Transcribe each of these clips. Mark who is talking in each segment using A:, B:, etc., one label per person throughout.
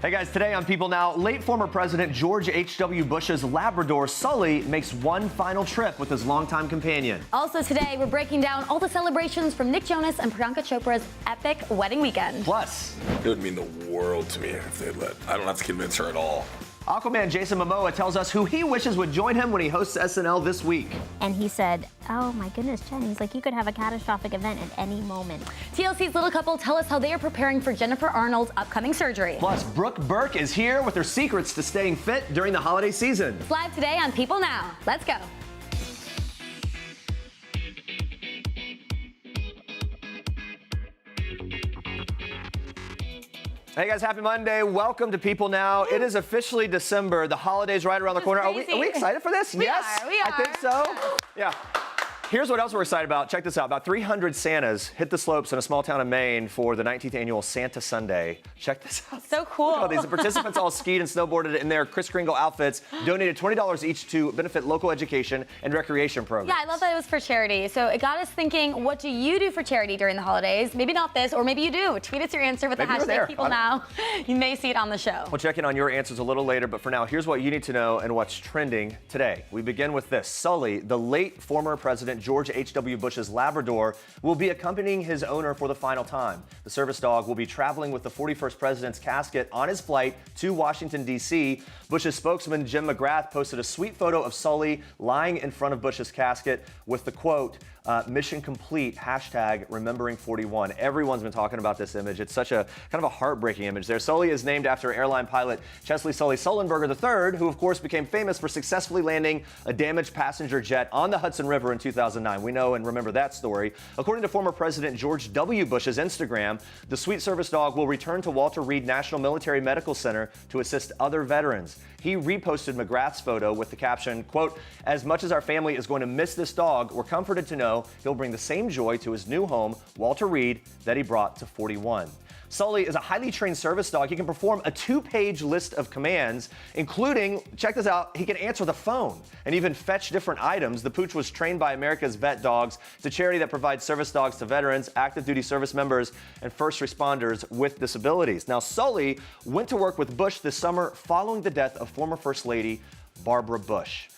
A: Hey guys, today on People Now, late former President George H.W. Bush's Labrador, Sully, makes one final trip with his longtime companion.
B: Also today, we're breaking down all the celebrations from Nick Jonas and Priyanka Chopra's epic wedding weekend.
A: Plus,
C: it would mean the world to me if they let. I don't have to convince her at all.
A: Aquaman Jason Momoa tells us who he wishes would join him when he hosts SNL this week.
D: And he said, oh my goodness, Jen, he's like, you could have a catastrophic event at any moment.
B: TLC's little couple tell us how they are preparing for Jennifer Arnold's upcoming surgery.
A: Plus, Brooke Burke is here with her secrets to staying fit during the holiday season.
B: It's live today on People Now. Let's go.
A: Hey guys, happy Monday. Welcome to People Now. It is officially December. The holidays right around the corner. Are we excited for this?
B: We
A: Yes?
B: are.
A: I think so. Yeah. Here's what else we're excited about. Check this out. About 300 Santas hit the slopes in a small town in Maine for the 19th annual Santa Sunday. Check this out.
B: So cool.
A: Look at all these. The participants all skied and snowboarded in their Kris Kringle outfits, donated $20 each to benefit local education and recreation programs.
B: Yeah, I love that it was for charity. So it got us thinking, what do you do for charity during the holidays? Maybe not this, or maybe you do. Tweet us your answer with
A: Maybe
B: the hashtag People Now. You may see it on the show.
A: We'll check in on your answers a little later, but for now, here's what you need to know and what's trending today. We begin with this. Sully, the late former President George H.W. Bush's Labrador, will be accompanying his owner for the final time. The service dog will be traveling with the 41st president's casket on his flight to Washington, D.C. Bush's spokesman, Jim McGrath, posted a sweet photo of Sully lying in front of Bush's casket with the quote, mission complete, hashtag remembering 41. Everyone's been talking about this image. It's such a kind of a heartbreaking image there. Sully is named after airline pilot Chesley Sully Sullenberger III, who of course became famous for successfully landing a damaged passenger jet on the Hudson River in 2009. We know and remember that story. According to former President George W. Bush's Instagram, the sweet service dog will return to Walter Reed National Military Medical Center to assist other veterans. He reposted McGrath's photo with the caption, quote, as much as our family is going to miss this dog, we're comforted to know he'll bring the same joy to his new home, Walter Reed, that he brought to 41. Sully is a highly trained service dog. He can perform a 2-page list of commands, including, check this out, he can answer the phone and even fetch different items. The Pooch was trained by America's Vet Dogs. It's a charity that provides service dogs to veterans, active duty service members, and first responders with disabilities. Now, Sully went to work with Bush this summer following the death of former First Lady Barbara Bush.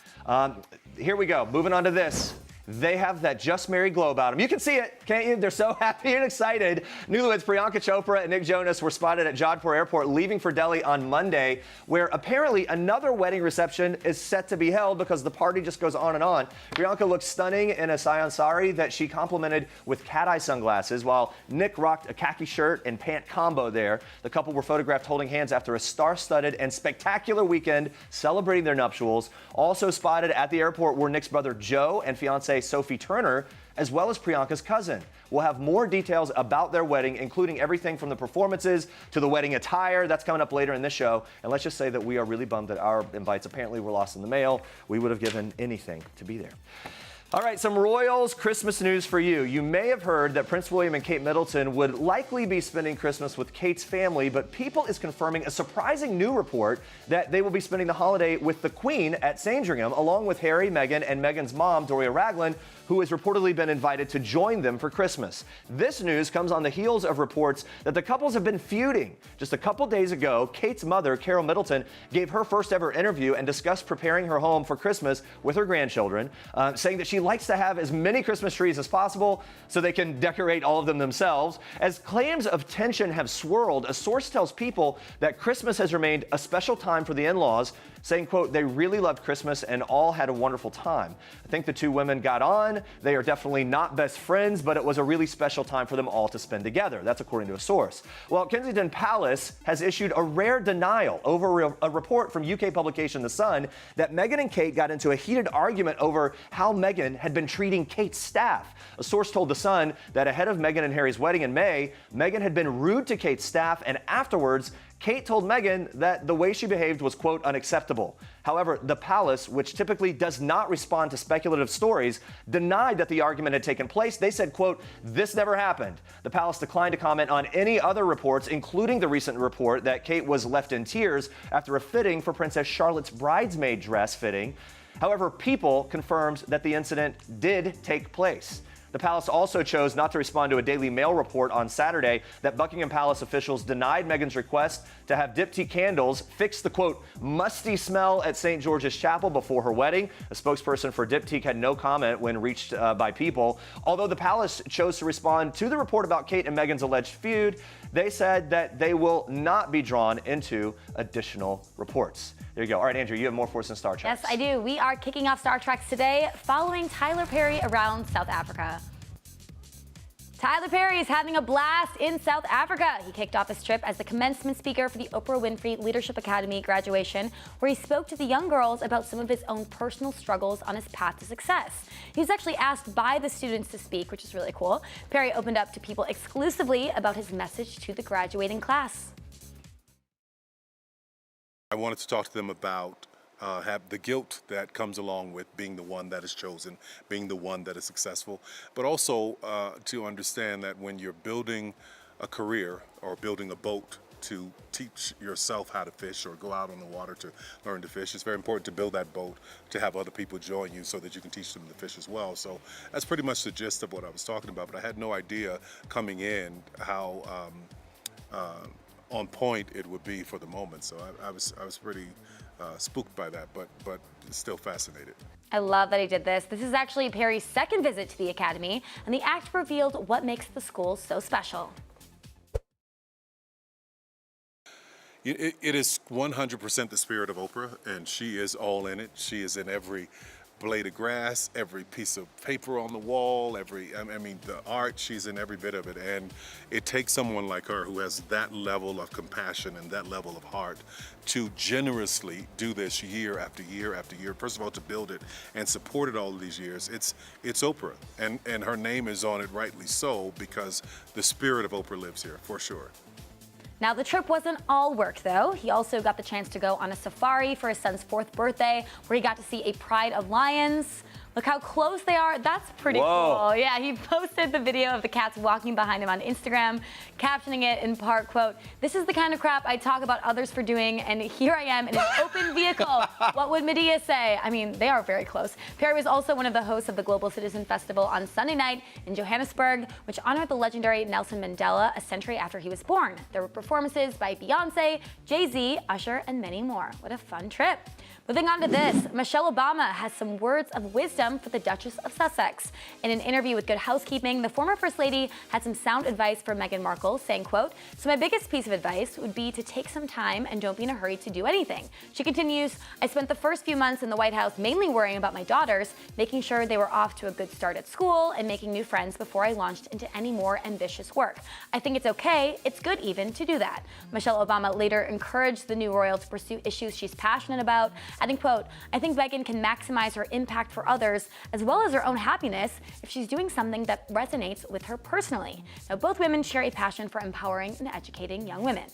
A: Here we go. Moving on to this. They have that just married glow about them. You can see it, can't you? They're so happy and excited. Newlyweds Priyanka Chopra and Nick Jonas were spotted at Jodhpur Airport leaving for Delhi on Monday, where apparently another wedding reception is set to be held because the party just goes on and on. Priyanka looked stunning in a sayan sari that she complimented with cat-eye sunglasses, while Nick rocked a khaki shirt and pant combo there. The couple were photographed holding hands after a star-studded and spectacular weekend celebrating their nuptials. Also spotted at the airport were Nick's brother Joe and fiancée Sophie Turner, as well as Priyanka's cousin. We'll have more details about their wedding, including everything from the performances to the wedding attire. That's coming up later in this show. And let's just say that we are really bummed that our invites apparently were lost in the mail. We would have given anything to be there. All right, some Royals Christmas news for you. You may have heard that Prince William and Kate Middleton would likely be spending Christmas with Kate's family, but People is confirming a surprising new report that they will be spending the holiday with the Queen at Sandringham, along with Harry, Meghan, and Meghan's mom, Doria Ragland, who has reportedly been invited to join them for Christmas. This news comes on the heels of reports that the couples have been feuding. Just a couple days ago, Kate's mother, Carol Middleton, gave her first ever interview and discussed preparing her home for Christmas with her grandchildren, saying that she likes to have as many Christmas trees as possible so they can decorate all of them themselves. As claims of tension have swirled, a source tells People that Christmas has remained a special time for the in-laws, saying, quote, they really loved Christmas and all had a wonderful time. I think the two women got on. They are definitely not best friends, but it was a really special time for them all to spend together. That's according to a source. Well, Kensington Palace has issued a rare denial over a report from UK publication The Sun that Meghan and Kate got into a heated argument over how Meghan had been treating Kate's staff. A source told The Sun that ahead of Meghan and Harry's wedding in May, Meghan had been rude to Kate's staff, and afterwards, Kate told Meghan that the way she behaved was, quote, unacceptable. However, the palace, which typically does not respond to speculative stories, denied that the argument had taken place. They said, quote, this never happened. The palace declined to comment on any other reports, including the recent report that Kate was left in tears after a fitting for Princess Charlotte's bridesmaid dress fitting. However, People confirms that the incident did take place. The palace also chose not to respond to a Daily Mail report on Saturday that Buckingham Palace officials denied Meghan's request to have diptyque candles fix the, quote, musty smell at St. George's Chapel before her wedding. A spokesperson for Diptyque had no comment when reached by People. Although the palace chose to respond to the report about Kate and Meghan's alleged feud, they said that they will not be drawn into additional reports. There you go. All right, Andrea, you have more for us in Star Trek.
B: Yes, I do. We are kicking off Star Trek today following Tyler Perry around South Africa. Tyler Perry is having a blast in South Africa. He kicked off his trip as the commencement speaker for the Oprah Winfrey Leadership Academy graduation, where he spoke to the young girls about some of his own personal struggles on his path to success. He was actually asked by the students to speak, which is really cool. Perry opened up to People exclusively about his message to the graduating class.
E: I wanted to talk to them about have the guilt that comes along with being the one that is chosen, being the one that is successful, but also to understand that when you're building a career or building a boat to teach yourself how to fish or go out on the water to learn to fish, it's very important to build that boat to have other people join you so that you can teach them to fish as well. So that's pretty much the gist of what I was talking about, but I had no idea coming in how on point it would be for the moment. So I was pretty spooked by that, but still fascinated.
B: I love that he did this. This is actually Perry's second visit to the Academy, and the act revealed what makes the school so special.
E: It is 100% the spirit of Oprah, and she is all in it. She is in every blade of grass, every piece of paper on the wall, the art, she's in every bit of it. And it takes someone like her who has that level of compassion and that level of heart to generously do this year after year after year. First of all, to build it and support it all of these years. It's Oprah, and her name is on it rightly so, because the spirit of Oprah lives here, for sure.
B: Now, the trip wasn't all work, though. He also got the chance to go on a safari for his son's 4th birthday, where he got to see a pride of lions. Look how close they are. That's pretty cool. Yeah, he posted the video of the cats walking behind him on Instagram, captioning it in part, quote, "This is the kind of crap I talk about others for doing, and here I am in an open vehicle. What would Medea say?" I mean, they are very close. Perry was also one of the hosts of the Global Citizen Festival on Sunday night in Johannesburg, which honored the legendary Nelson Mandela a century after he was born. There were performances by Beyonce, Jay-Z, Usher, and many more. What a fun trip. Moving on to this, Michelle Obama has some words of wisdom for the Duchess of Sussex. In an interview with Good Housekeeping, the former First Lady had some sound advice for Meghan Markle, saying, quote, "So my biggest piece of advice would be to take some time and don't be in a hurry to do anything." She continues, "I spent the first few months in the White House mainly worrying about my daughters, making sure they were off to a good start at school and making new friends before I launched into any more ambitious work. I think it's okay, it's good even to do that." Michelle Obama later encouraged the new royal to pursue issues she's passionate about, adding, quote, "I think Meghan can maximize her impact for others as well as her own happiness if she's doing something that resonates with her personally." Now, both women share a passion for empowering and educating young women.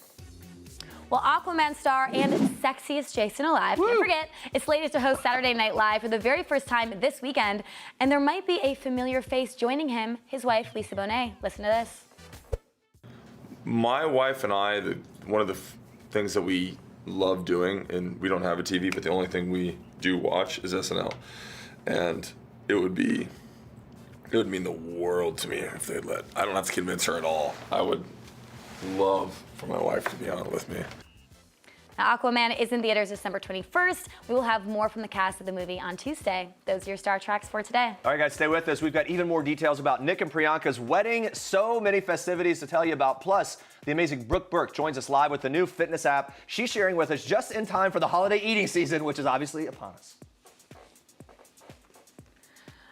B: Well, Aquaman star and sexiest Jason alive, can't forget, is slated to host Saturday Night Live for the very first time this weekend, and there might be a familiar face joining him, his wife, Lisa Bonet. Listen to this.
C: My wife and I, one of the things that we love doing, and we don't have a TV, but the only thing we do watch is SNL. And it would mean the world to me if they'd I don't have to convince her at all. I would love for my wife to be on it with me.
B: Now, Aquaman is in theaters December 21st. We will have more from the cast of the movie on Tuesday. Those are your Star Treks for today.
A: All right, guys, stay with us. We've got even more details about Nick and Priyanka's wedding. So many festivities to tell you about. Plus, the amazing Brooke Burke joins us live with the new fitness app she's sharing with us just in time for the holiday eating season, which is obviously upon us.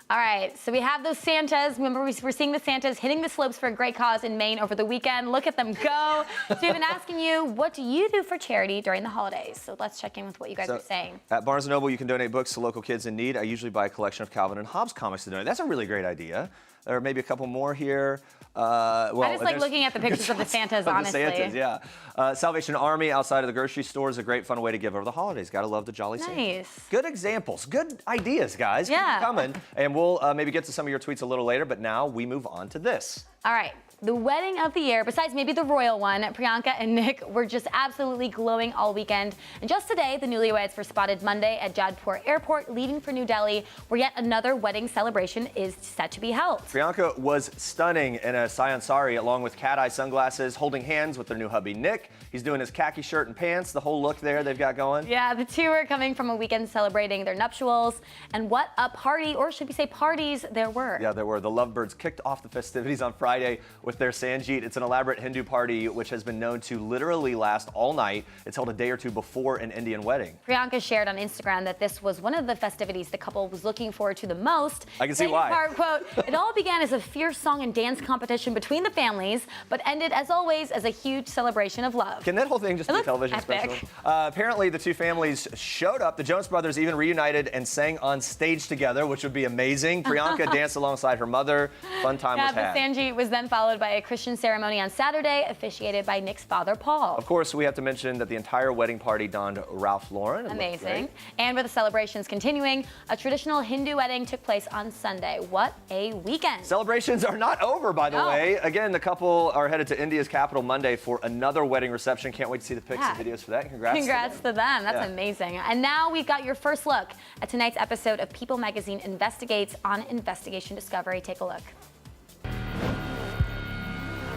B: All right, so we have those Santas. Remember, we're seeing the Santas hitting the slopes for a great cause in Maine over the weekend. Look at them go. So we've been asking you, what do you do for charity during the holidays? So let's check in with what you guys are saying.
A: At Barnes & Noble, you can donate books to local kids in need. I usually buy a collection of Calvin and Hobbes comics to donate. That's a really great idea. There are maybe a couple more here.
B: I just like looking at the pictures of the Santas, honestly.
A: The Santas, yeah. Salvation Army outside of the grocery store is a great, fun way to give over the holidays. Gotta love the Jolly Santa.
B: Nice.
A: Good examples, good ideas, guys.
B: Yeah.
A: Keep coming. And we'll maybe get to some of your tweets a little later, but now we move on to this.
B: All right. The wedding of the year, besides maybe the royal one, Priyanka and Nick were just absolutely glowing all weekend. And just today, the Newlyweds were spotted Monday at Jodhpur Airport, leaving for New Delhi, where yet another wedding celebration is set to be held.
A: Priyanka was stunning in a sayan sari, along with cat-eye sunglasses, holding hands with their new hubby Nick. He's doing his khaki shirt and pants, the whole look there they've got going.
B: Yeah, the two are coming from a weekend celebrating their nuptials, and what a party, or should we say parties, there were.
A: Yeah, there were. The lovebirds kicked off the festivities on Friday with their Sanjeet. It's an elaborate Hindu party which has been known to literally last all night. It's held a day or two before an Indian wedding.
B: Priyanka shared on Instagram that this was one of the festivities the couple was looking forward to the most.
A: I can see why.
B: Part, quote, it all began as a fierce song and dance competition between the families, but ended, as always, as a huge celebration of love.
A: Can that whole thing just be a television
B: epic.
A: special? Apparently, the two families showed up. The Jonas brothers even reunited and sang on stage together, which would be amazing. Priyanka danced alongside her mother. Fun time was had.
B: The Sanjeet was then followed by a Christian ceremony on Saturday, officiated by Nick's father, Paul.
A: Of course, we have to mention that the entire wedding party donned Ralph Lauren.
B: Amazing. And with the celebrations continuing, a traditional Hindu wedding took place on Sunday. What a weekend.
A: Celebrations are not over, by the way. Again, the couple are headed to India's capital Monday for another wedding reception. Can't wait to see the pics and videos for that.
B: Congrats to them. That's amazing. And now we've got your first look at tonight's episode of People Magazine Investigates on Investigation Discovery. Take a look.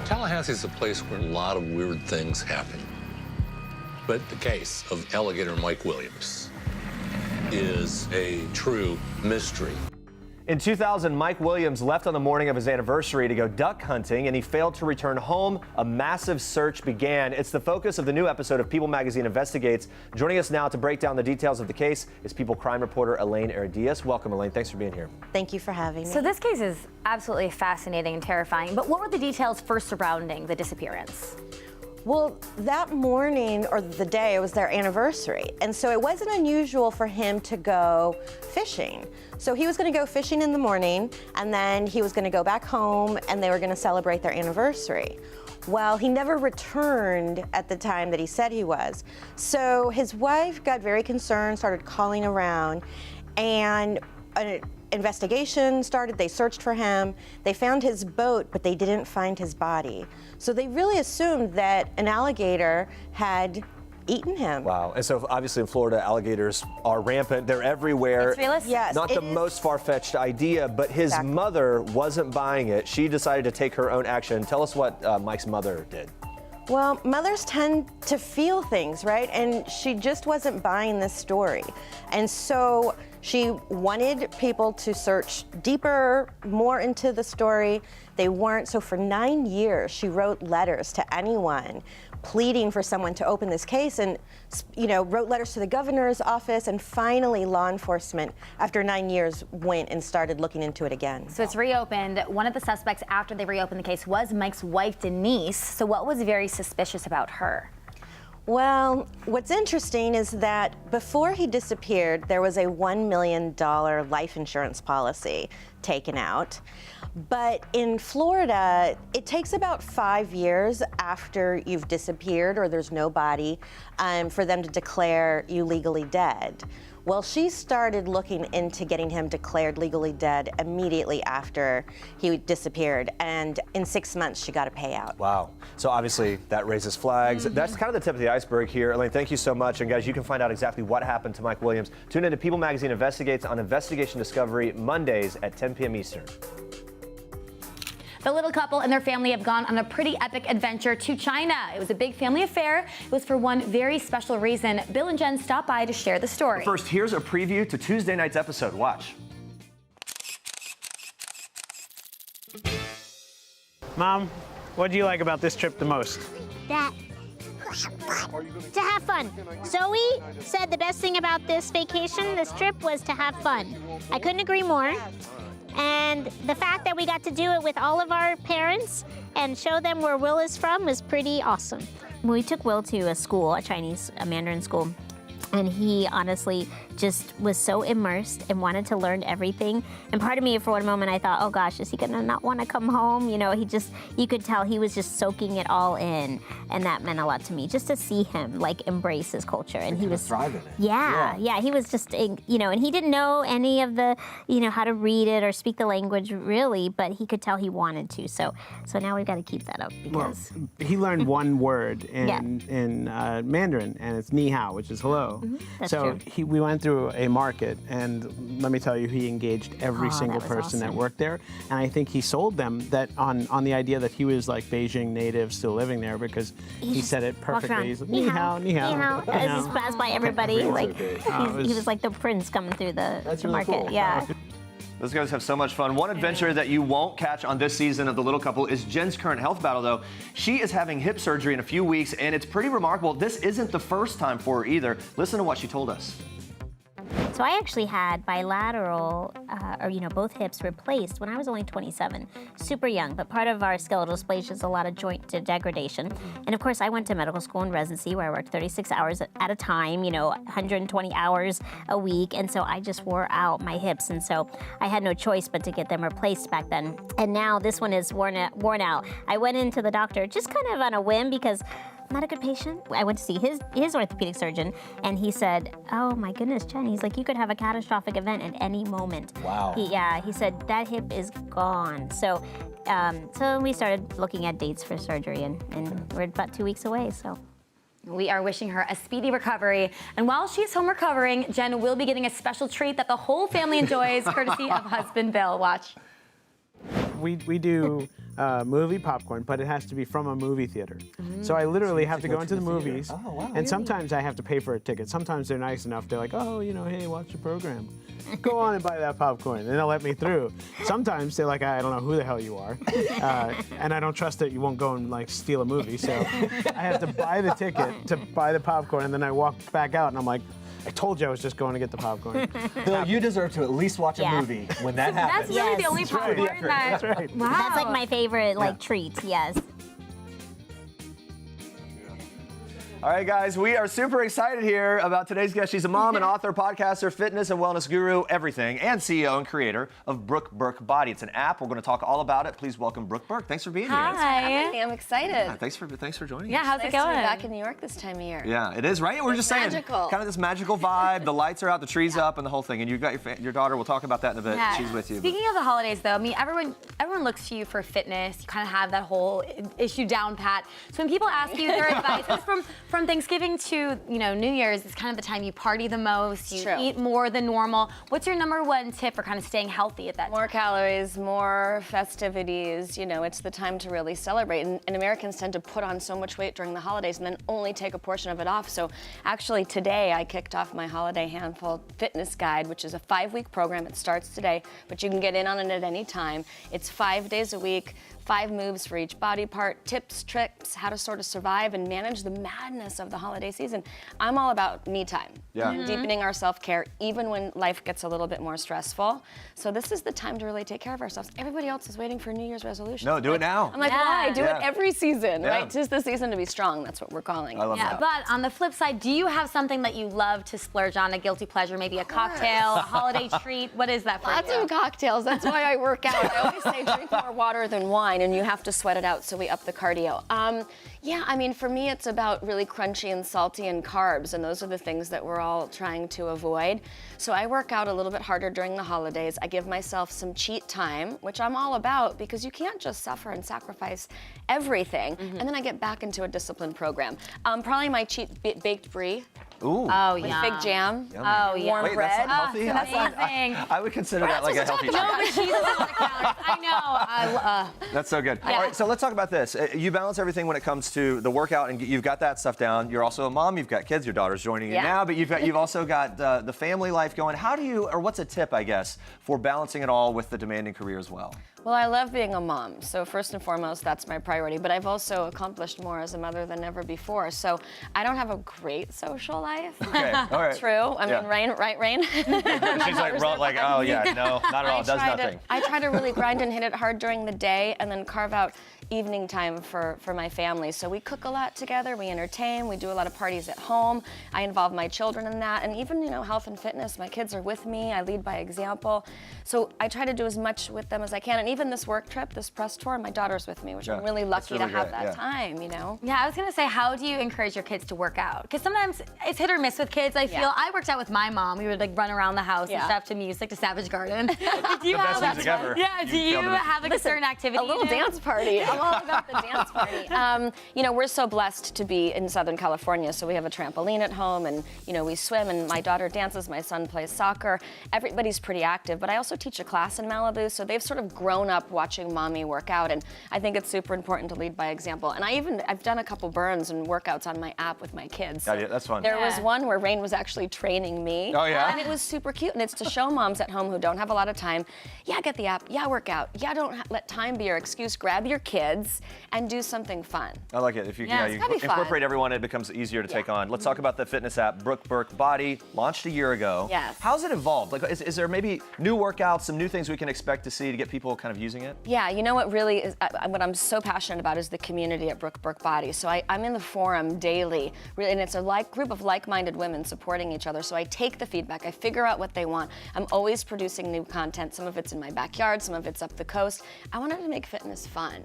F: Tallahassee is a place where a lot of weird things happen. But the case of alligator Mike Williams is a true mystery.
A: In 2000, Mike Williams left on the morning of his anniversary to go duck hunting, and he failed to return home. A massive search began. It's the focus of the new episode of People Magazine Investigates. Joining us now to break down the details of the case is People crime reporter Elaine Heredias. Welcome, Elaine. Thanks for being here.
G: Thank you for having me.
B: So this case is absolutely fascinating and terrifying, but what were the details first surrounding the disappearance?
G: Well, that morning or the day, it was their anniversary. And so it wasn't unusual for him to go fishing. So he was going to go fishing in the morning, and then he was going to go back home, and they were going to celebrate their anniversary. Well, he never returned at the time that he said he was. So his wife got very concerned, started calling around, and an investigation started. They searched for him. They found his boat, but they didn't find his body. So they really assumed that an alligator had eaten him.
A: Wow. And so obviously in Florida, alligators are rampant. They're everywhere.
B: It's realistic.
G: Yes,
A: Not the most far-fetched idea, but his
G: Exactly.
A: mother wasn't buying it. She decided to take her own action. Tell us what Mike's mother did.
G: Well, mothers tend to feel things, right? And she just wasn't buying this story. And so she wanted people to search deeper, more into the story. They weren't. So for 9 years, she wrote letters to anyone pleading for someone to open this case, and wrote letters to the governor's office, and finally law enforcement, after 9 years, went and started looking into it again.
B: So it's reopened. One of the suspects after they reopened the case was Mike's wife, Denise. So what was very suspicious about her?
G: Well, what's interesting is that before he disappeared, there was a $1 million life insurance policy taken out. But in Florida, it takes about 5 years after you've disappeared or there's no body for them to declare you legally dead. Well, she started looking into getting him declared legally dead immediately after he disappeared, and in 6 months she got a payout.
A: Wow. So obviously that raises flags. That's kind of the tip of the iceberg here. Elaine, thank you so much. And guys, you can find out exactly what happened to Mike Williams. Tune in to People Magazine Investigates on Investigation Discovery Mondays at 10 p.m. Eastern.
B: The little couple and their family have gone on a pretty epic adventure to China. It was a big family affair. It was for one very special reason. Bill and Jen stopped by to share the story.
A: First, here's a preview to Tuesday night's episode. Watch.
H: Mom, what do you like about this trip the most?
D: That. To have fun. Zoe said the best thing about this vacation, this trip, was to have fun. I couldn't agree more. And the fact that we got to do it with all of our parents and show them where Will is from was pretty awesome.
I: We took Will to a school, a Mandarin school,
D: And he honestly just was so immersed and wanted to learn everything. And part of me, for one moment, I thought, oh gosh, is he gonna not want to come home? You know, you could tell he was just soaking it all in. And that meant a lot to me, just to see him like embrace his culture. And he was
A: thriving it.
D: Yeah, he was just, you know, and he didn't know any of the, you know, how to read it or speak the language really, but he could tell he wanted to. So now we've got to keep that up because
H: he learned one word in Mandarin, and it's ni hao, which is hello.
D: That's
H: so
D: true.
H: we went through a market, and let me tell you, he engaged every single
D: that was
H: person that
D: awesome.
H: worked there, and I think he sold them that on the idea that he was like Beijing native, still living there, because he said it perfectly. He's like, ni hao, ni hao.
D: Ni hao.
H: ni hao.
D: Just passed by everybody. Like
H: okay.
D: he was like the prince coming through the
H: That's really
D: market.
H: cool.
D: Yeah.
A: Those guys have so much fun. One adventure that you won't catch on this season of The Little Couple is Jen's current health battle, though. She is having hip surgery in a few weeks, and it's pretty remarkable. This isn't the first time for her either. Listen to what she told us.
D: So I actually had bilateral, both hips replaced when I was only 27, super young. But part of our skeletal dysplasia is a lot of joint degradation. And of course, I went to medical school and residency where I worked 36 hours at a time, 120 hours a week. And so I just wore out my hips. And so I had no choice but to get them replaced back then. And now this one is worn out. I went into the doctor just kind of on a whim because I'm not a good patient. I went to see his orthopedic surgeon, and he said, oh my goodness, Jen, he's like, you could have a catastrophic event at any moment.
A: Wow.
D: He said, that hip is gone. So we started looking at dates for surgery, and we're about 2 weeks away, so.
B: We are wishing her a speedy recovery. And while she's home recovering, Jen will be getting a special treat that the whole family enjoys, courtesy of husband Bill. Watch.
H: We do movie popcorn, but it has to be from a movie theater. So I literally have to go into the movies, and sometimes I have to pay for a ticket. Sometimes they're nice enough. They're like, oh, hey, watch the program. Go on and buy that popcorn, and they'll let me through. Sometimes they're like, I don't know who the hell you are, and I don't trust that you won't go and like steal a movie. So I have to buy the ticket to buy the popcorn, and then I walk back out, and I'm like, I told you I was just going to get the popcorn.
A: Bill, you deserve to at least watch a movie when that happens.
B: That's really the only
H: That's right.
B: popcorn
H: That's right.
B: Wow.
D: That's like my favorite treat, yes.
A: All right, guys, we are super excited here about today's guest. She's a mom, an author, podcaster, fitness and wellness guru, everything, and CEO and creator of Brooke Burke Body. It's an app. We're going to talk all about it. Please welcome Brooke Burke. Thanks for being here.
B: Hi.
I: I'm excited.
A: Yeah, thanks for joining
B: Yeah,
A: us.
B: how's
I: Nice
B: it
I: to be
B: going?
I: back in New York this time of year.
A: Yeah, it is, right? We're just saying,
I: magical.
A: kind of this magical vibe. The lights are out, the tree's up, and the whole thing. And you've got your daughter. We'll talk about that in a bit.
B: Yeah.
A: She's with you.
B: Speaking of the holidays, though, I mean, everyone looks to you for fitness. You kind of have that whole issue down pat. So when people ask you their advice, it's from Thanksgiving to New Year's, it's kind of the time you party the most. You eat more than normal. What's your number one tip for kind of staying healthy at that
I: More
B: time?
I: calories, more festivities. It's the time to really celebrate. And Americans tend to put on so much weight during the holidays and then only take a portion of it off. So actually today I kicked off my Holiday Handful Fitness Guide, which is a 5-week program. It starts today, but you can get in on it at any time. It's 5 days a week. 5 moves for each body part, tips, tricks, how to sort of survive and manage the madness of the holiday season. I'm all about me time.
A: Yeah.
I: Deepening our self-care, even when life gets a little bit more stressful. So this is the time to really take care of ourselves. Everybody else is waiting for New Year's resolutions.
A: No, do it now.
I: I'm like, why? Do
A: Yeah.
I: it every season,
A: Yeah.
I: right? 'Tis the season to be strong. That's what we're calling.
A: I love
B: Yeah,
A: that.
B: but on the flip side, do you have something that you love to splurge on, a guilty pleasure, maybe a cocktail, a holiday treat? What is that for
I: Lots
B: you?
I: of cocktails. That's why I work out. I always say drink more water than wine, and you have to sweat it out, so we up the cardio. Yeah, I mean, for me, it's about really crunchy and salty and carbs, and those are the things that we're all trying to avoid. So I work out a little bit harder during the holidays. I give myself some cheat time, which I'm all about, because you can't just suffer and sacrifice everything. And then I get back into a disciplined program. Probably my cheat baked brie.
A: Ooh.
B: Oh,
I: With
B: yeah.
I: fig jam.
B: Oh, yeah.
I: Warm
A: Wait,
I: bread.
A: that's not healthy?
B: That's amazing.
A: I would consider that like a healthy treat.
B: No, but she doesn't want the calories. I know.
A: That's so good.
B: Yeah.
A: All right, so let's talk about this. You balance everything when it comes to the workout, and you've got that stuff down. You're also a mom. You've got kids. Your daughter's joining you
I: Yeah.
A: now, but you've also got the family life going. How do you, or what's a tip, I guess, for balancing it all with the demanding career as well?
I: Well, I love being a mom, so first and foremost, that's my priority. But I've also accomplished more as a mother than ever before, so I don't have a great social life.
A: Okay, all right.
I: True. I
A: Yeah.
I: mean, Rain?
A: She's like, oh yeah, no, not at all. Does nothing.
I: I try to really grind and hit it hard during the day, and then carve out evening time for my family. So we cook a lot together, we entertain, we do a lot of parties at home. I involve my children in that, and even, you know, health and fitness. My kids are with me, I lead by example. So I try to do as much with them as I can. And even this work trip, this press tour, my daughter's with me, which I'm really lucky to have that time, you know?
B: Yeah, I was gonna say, how do you encourage your kids to work out? Because sometimes it's hit or miss with kids. I feel I worked out with my mom. We would like run around the house and stuff to music, to Savage Garden. Do you have
A: best music ever.
B: Yeah, do you have like a certain activity?
I: A little dance party. I'm all about the dance party. You know, we're so blessed to be in Southern California, so we have a trampoline at home, and you know, we swim, and my daughter dances, my son plays soccer. Everybody's pretty active, but I also teach a class in Malibu, so they've sort of grown up watching mommy work out, and I think it's super important to lead by example. And I've done a couple burns and workouts on my app with my kids.
A: Yeah, that's fun.
I: There was one where Rain was actually training me.
A: Oh, yeah?
I: And it was super cute, and it's to show moms at home who don't have a lot of time, yeah, get the app, yeah, work out, yeah, don't let time be your excuse, grab your kids and do something fun.
A: I like it. If you,
I: Yeah,
A: you
I: it's gotta be
A: incorporate
I: fun.
A: everyone, it becomes easier to take on. Let's talk about the fitness app, Brooke Burke Body, launched a year ago.
I: Yes.
A: How's it evolved? Like, is there maybe new workouts, some new things we can expect to see to get people kind of using it?
I: Yeah, you know what really is, what I'm so passionate about is the community at Brooke Burke Body. So I'm in the forum daily, really, and it's a group of like-minded women supporting each other. So I take the feedback, I figure out what they want. I'm always producing new content. Some of it's in my backyard, some of it's up the coast. I wanted to make fitness fun.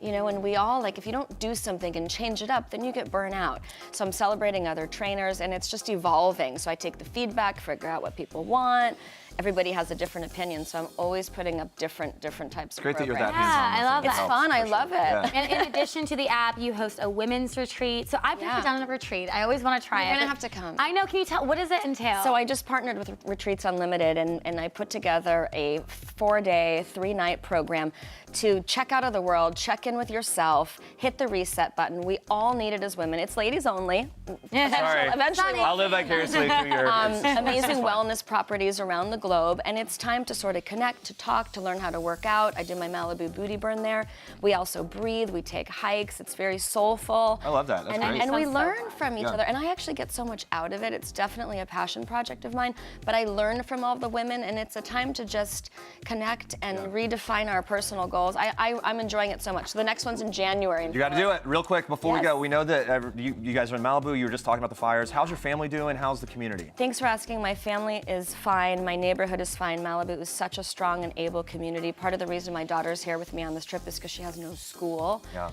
I: You know, and we all, like, if you don't do something and change it up, then you get burnt out. So I'm celebrating other trainers, and it's just evolving. So I take the feedback, figure out what people want. Everybody has a different opinion, so I'm always putting up different types of
A: Great that you're
I: programs.
A: that hands-on.
B: I love
I: It's
B: that.
I: fun, I love it.
A: Yeah.
B: And in addition to the app, you host a women's retreat. So I've never done a retreat. I always want to try
I: You're
B: it.
I: gonna have to come.
B: I know. Can you tell, what does it entail?
I: So I just partnered with Retreats Unlimited, and I put together a 4-day, 3-night program to check out of the world, check in with yourself, hit the reset button. We all need it as women. It's ladies only.
A: Sorry.
I: Eventually
A: I'll live vicariously through your...
I: amazing wellness properties around the globe, and it's time to sort of connect, to talk, to learn how to work out. I did my Malibu booty burn there. We also breathe, we take hikes. It's very soulful.
A: I love that. That's great.
I: And we
B: Sounds so
I: learn
B: fun.
I: from each other, and I actually get so much out of it. It's definitely a passion project of mine, but I learn from all the women, and it's a time to just connect and redefine our personal goals. I'm enjoying it so much. So the next one's in January.
A: You got to do it real quick before we
I: Yes.
A: go. We know that you guys are in Malibu. You were just talking about the fires. How's your family doing? How's the community?
I: Thanks for asking. My family is fine. My neighborhood is fine. Malibu is such a strong and able community. Part of the reason my daughter's here with me on this trip is because she has no school.
A: Yeah.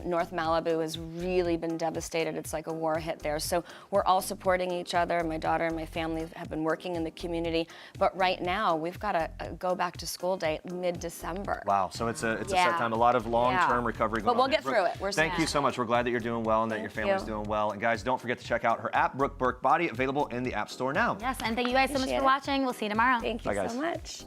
I: North Malibu has really been devastated. It's like a war hit there. So we're all supporting each other. My daughter and my family have been working in the community. But right now, we've got a go back to school date mid-December.
A: Wow. So it's a set time. A lot of long-term recovery going on.
I: But we'll
A: there.
I: get through it. We're
A: Thank you so much. We're glad that you're doing well and that your family's
I: you.
A: doing well. And guys, don't forget to check out her app, Brooke Burke Body, available in the App Store now.
B: Yes, and thank you guys so much
I: Appreciate
B: for
I: it.
B: watching. We'll see you tomorrow.
I: Thank you
A: Bye, guys.
I: so much.